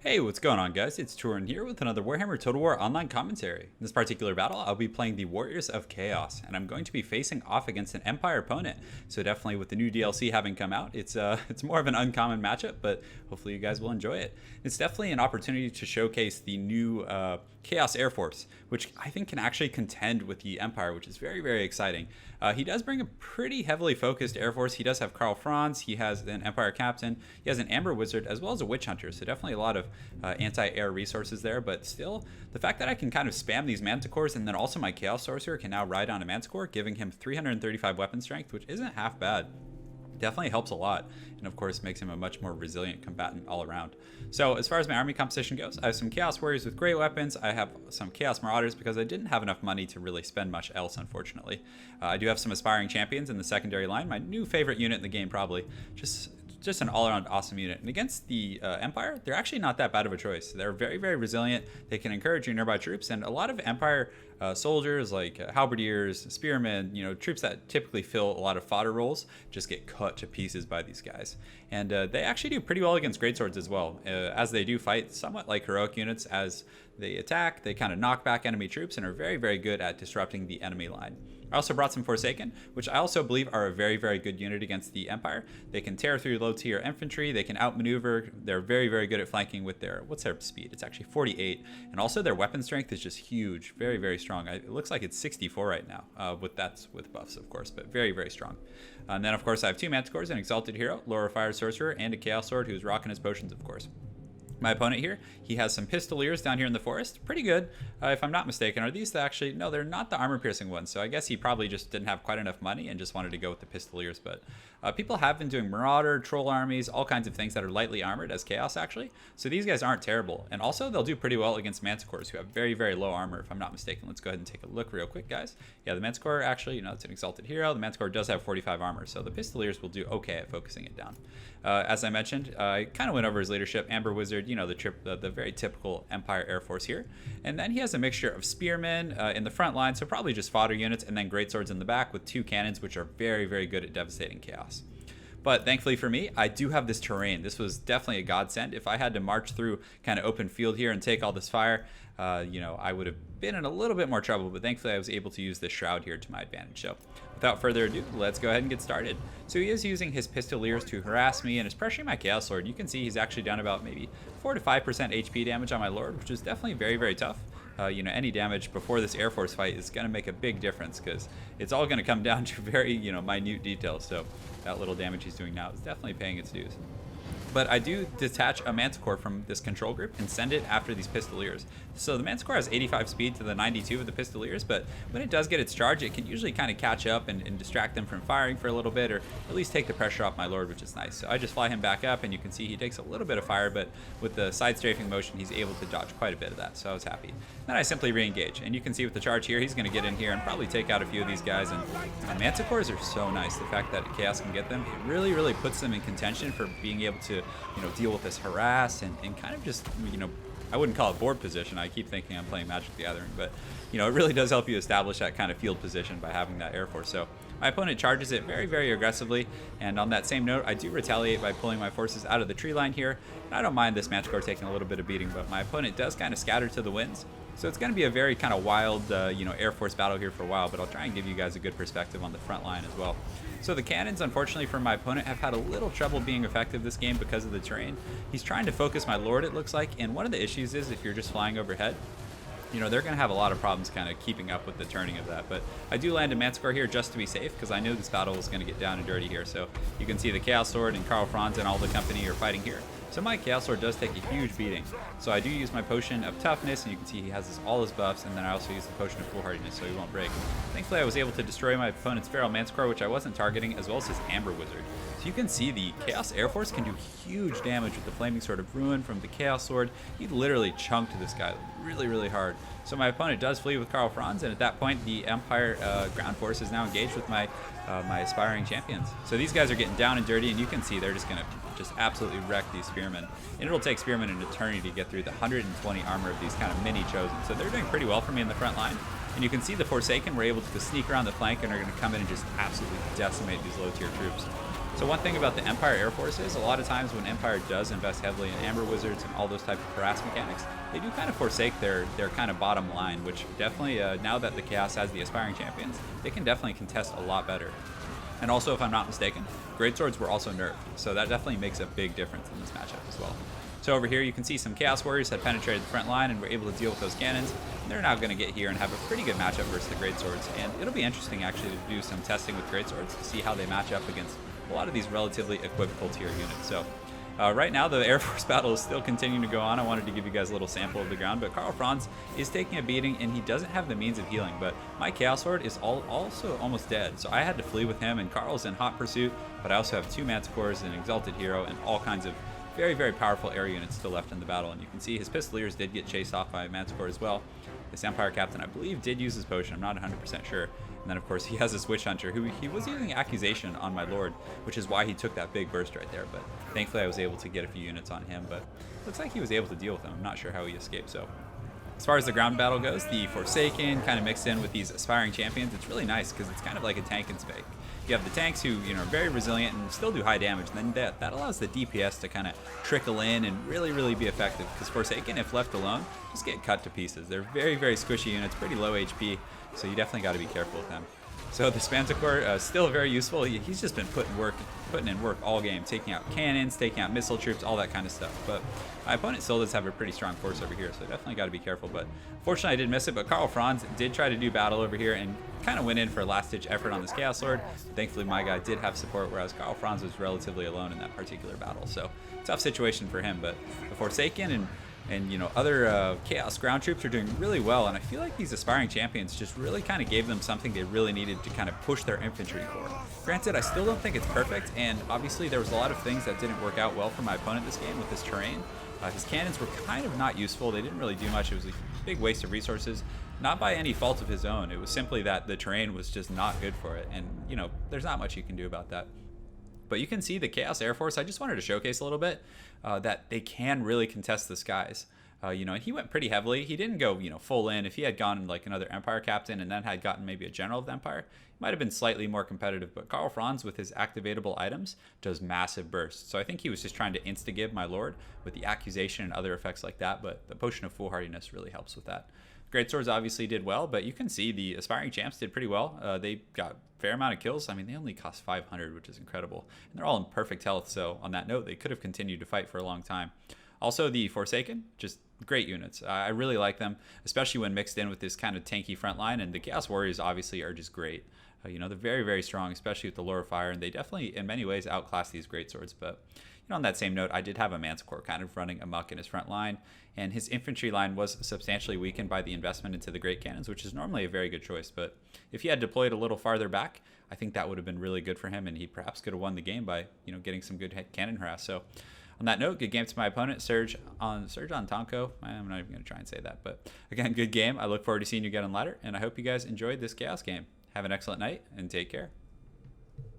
Hey, what's going on, guys? It's Turin here with another Warhammer Total War online commentary. In this particular battle, I'll be playing the Warriors of Chaos, and I'm going to be facing off against an Empire opponent. So definitely with the new DLC having come out, it's more of an uncommon matchup, but hopefully you guys will enjoy it. It's definitely an opportunity to showcase the new Chaos Air Force, which I think can actually contend with the Empire, which is very, very exciting. He does bring a pretty heavily focused Air Force. He does have Karl Franz, he has an Empire Captain, he has an Amber Wizard, as well as a Witch Hunter, so definitely a lot of anti-air resources there, but still, the fact that I can kind of spam these Manticores, and then also my Chaos Sorcerer can now ride on a Manticore, giving him 335 weapon strength, which isn't half bad. Definitely helps a lot, and of course makes him a much more resilient combatant all around. So as far as my army composition goes, I have some Chaos Warriors with great weapons. I have some Chaos Marauders because I didn't have enough money to really spend much else, unfortunately. I do have some Aspiring Champions in the secondary line, my new favorite unit in the game probably. Just an all-around awesome unit. And against the Empire, they're actually not that bad of a choice. They're very, very resilient. They can encourage your nearby troops, and a lot of Empire soldiers like halberdiers, spearmen, troops that typically fill a lot of fodder roles just get cut to pieces by these guys. And they actually do pretty well against greatswords as well, as they do fight somewhat like heroic units. As they attack, they kind of knock back enemy troops and are very, very good at disrupting the enemy line. I also brought some Forsaken, which I also believe are a very, very good unit against the Empire. They can tear through low-tier infantry. They can outmaneuver. They're very, very good at flanking with their, what's their speed? It's actually 48. And also their weapon strength is just huge. Very, very strong. It looks like it's 64 right now. That's with buffs, of course, but very, very strong. And then, of course, I have two Manticores, an Exalted Hero, Laura Fire Sorcerer, and a Chaos Sword who's rocking his potions, of course. My opponent here, he has some Pistoliers down here in the forest. Pretty good, if I'm not mistaken. Are these actually... No, they're not the armor-piercing ones, so I guess he probably just didn't have quite enough money and just wanted to go with the Pistoliers. But people have been doing Marauder, Troll armies, all kinds of things that are lightly armored as Chaos, actually. So these guys aren't terrible. And also, they'll do pretty well against Manticores, who have very, very low armor, if I'm not mistaken. Let's go ahead and take a look real quick, guys. Yeah, the Manticore, actually, it's an Exalted Hero. The Manticore does have 45 armor, so the Pistoliers will do okay at focusing it down. As I mentioned, I kind of went over his leadership. Amber Wizard, the very typical Empire Air Force here. And then he has a mixture of spearmen in the front line, so probably just fodder units, and then greatswords in the back with two cannons, which are very, very good at devastating chaos. But thankfully for me, I do have this terrain. This was definitely a godsend. If I had to march through kind of open field here and take all this fire, I would have been in a little bit more trouble, but thankfully I was able to use this shroud here to my advantage. So without further ado, let's go ahead and get started. So he is using his Pistoliers to harass me and is pressuring my Chaos Sword. You can see he's actually down about maybe 4 to 5% HP damage on my Lord, which is definitely very, very tough. Any damage before this Air Force fight is going to make a big difference because it's all going to come down to very, minute details. So that little damage he's doing now is definitely paying its dues. But I do detach a Manticore from this control group and send it after these Pistoliers. So the Manticore has 85 speed to the 92 of the Pistoliers, but when it does get its charge, it can usually kind of catch up and distract them from firing for a little bit, or at least take the pressure off my Lord, which is nice. So I just fly him back up, and you can see he takes a little bit of fire, but with the side strafing motion, he's able to dodge quite a bit of that, so I was happy. Then I simply re-engage, and you can see with the charge here, he's going to get in here and probably take out a few of these guys, and Manticores are so nice. The fact that Chaos can get them, it really, really puts them in contention for being able to deal with this harass and kind of just, I wouldn't call it board position. I keep thinking I'm playing Magic the Gathering, but, it really does help you establish that kind of field position by having that Air Force. So my opponent charges it very, very aggressively, and on that same note, I do retaliate by pulling my forces out of the tree line here. And I don't mind this Manticore taking a little bit of beating, but my opponent does kind of scatter to the winds. So it's going to be a very kind of wild, Air Force battle here for a while, but I'll try and give you guys a good perspective on the front line as well. So the cannons, unfortunately for my opponent, have had a little trouble being effective this game because of the terrain. He's trying to focus my Lord, it looks like, and one of the issues is if you're just flying overhead, they're going to have a lot of problems kind of keeping up with the turning of that. But I do land a Manticore here just to be safe because I knew this battle was going to get down and dirty here. So you can see the Chaos Sword and Karl Franz and all the company are fighting here. So my Chaos Sword does take a huge beating. So I do use my Potion of Toughness, and you can see he has all his buffs, and then I also use the Potion of Foolhardiness so he won't break. Thankfully I was able to destroy my opponent's Feral Manticore, which I wasn't targeting, as well as his Amber Wizard. So you can see the Chaos Air Force can do huge damage with the Flaming Sword of Ruin from the Chaos Sword. He literally chunked this guy really, really hard. So my opponent does flee with Karl Franz, and at that point the Empire ground force is now engaged with my Aspiring Champions. So these guys are getting down and dirty, and you can see they're just going to absolutely wreck these Spearmen. And it'll take Spearmen an eternity to get through the 120 armor of these kind of mini Chosen. So they're doing pretty well for me in the front line. And you can see the Forsaken were able to sneak around the flank and are going to come in and just absolutely decimate these low tier troops. So one thing about the Empire Air Force is a lot of times when Empire does invest heavily in Amber Wizards and all those type of harass mechanics, they do kind of forsake their kind of bottom line, which definitely, now that the Chaos has the Aspiring Champions, they can definitely contest a lot better. And also, if I'm not mistaken, Greatswords were also nerfed, so that definitely makes a big difference in this matchup as well. So over here you can see some Chaos Warriors had penetrated the front line and were able to deal with those cannons. And they're now going to get here and have a pretty good matchup versus the Greatswords. And it'll be interesting actually to do some testing with Greatswords to see how they match up against a lot of these relatively equivocal tier units. So right now the Air Force battle is still continuing to go on. I wanted to give you guys a little sample of the ground, but Karl Franz is taking a beating and he doesn't have the means of healing, but my Chaos Lord is also almost dead. So I had to flee with him, and Karl's in hot pursuit, but I also have 2 Manticores, an Exalted Hero, and all kinds of very, very powerful air units still left in the battle. And you can see his Pistoliers did get chased off by a Manticore as well. This Empire Captain, I believe, did use his potion. I'm not 100% sure. And then, of course, he has this Witch Hunter, who he was using Accusation on my Lord, which is why he took that big burst right there. But thankfully, I was able to get a few units on him. But looks like he was able to deal with them. I'm not sure how he escaped. So as far as the ground battle goes, the Forsaken kind of mixed in with these Aspiring Champions. It's really nice because it's kind of like a tank and spake. You have the tanks who, are very resilient and still do high damage, and then that allows the DPS to kind of trickle in and really be effective, because Forsaken, if left alone, just get cut to pieces. They're very squishy units, pretty low HP, so you definitely got to be careful with them. So the Manticore still very useful. He's just been putting in work all game, taking out cannons, taking out missile troops, all that kind of stuff. But my opponent still does have a pretty strong force over here, so definitely got to be careful. But fortunately, I did miss it. But Karl Franz did try to do battle over here and kind of went in for a last-ditch effort on this Chaos Lord. Thankfully, my guy did have support, whereas Karl Franz was relatively alone in that particular battle. So tough situation for him. But the Forsaken and other Chaos ground troops are doing really well, and I feel like these Aspiring Champions just really kind of gave them something they really needed to kind of push their infantry for. Granted, I still don't think it's perfect, and obviously there was a lot of things that didn't work out well for my opponent this game with this terrain. His cannons were kind of not useful. They didn't really do much. It was a big waste of resources, not by any fault of his own. It was simply that the terrain was just not good for it, and there's not much you can do about that. But you can see the Chaos Air Force, I just wanted to showcase a little bit that they can really contest the skies. And he went pretty heavily. He didn't go, full in. If he had gone like another Empire Captain and then had gotten maybe a General of the Empire, he might have been slightly more competitive. But Karl Franz, with his activatable items, does massive bursts. So I think he was just trying to insta-give my Lord with the Accusation and other effects like that. But the Potion of Foolhardiness really helps with that. Greatswords obviously did well, but you can see the Aspiring Champs did pretty well. They got a fair amount of kills. I mean, they only cost 500, which is incredible. And they're all in perfect health, so on that note, they could have continued to fight for a long time. Also, the Forsaken, just great units. I really like them, especially when mixed in with this kind of tanky front line, and the Chaos Warriors obviously are just great. They're very strong, especially with the Lure of Fire, and they definitely, in many ways, outclass these Greatswords. But on that same note, I did have a Manticore kind of running amok in his front line, and his infantry line was substantially weakened by the investment into the Great Cannons, which is normally a very good choice. But if he had deployed a little farther back, I think that would have been really good for him, and he perhaps could have won the game by getting some good cannon harass. So on that note, good game to my opponent, Serge on Tonko. I'm not even going to try and say that, but again, good game. I look forward to seeing you again on ladder, and I hope you guys enjoyed this Chaos game. Have an excellent night, and take care.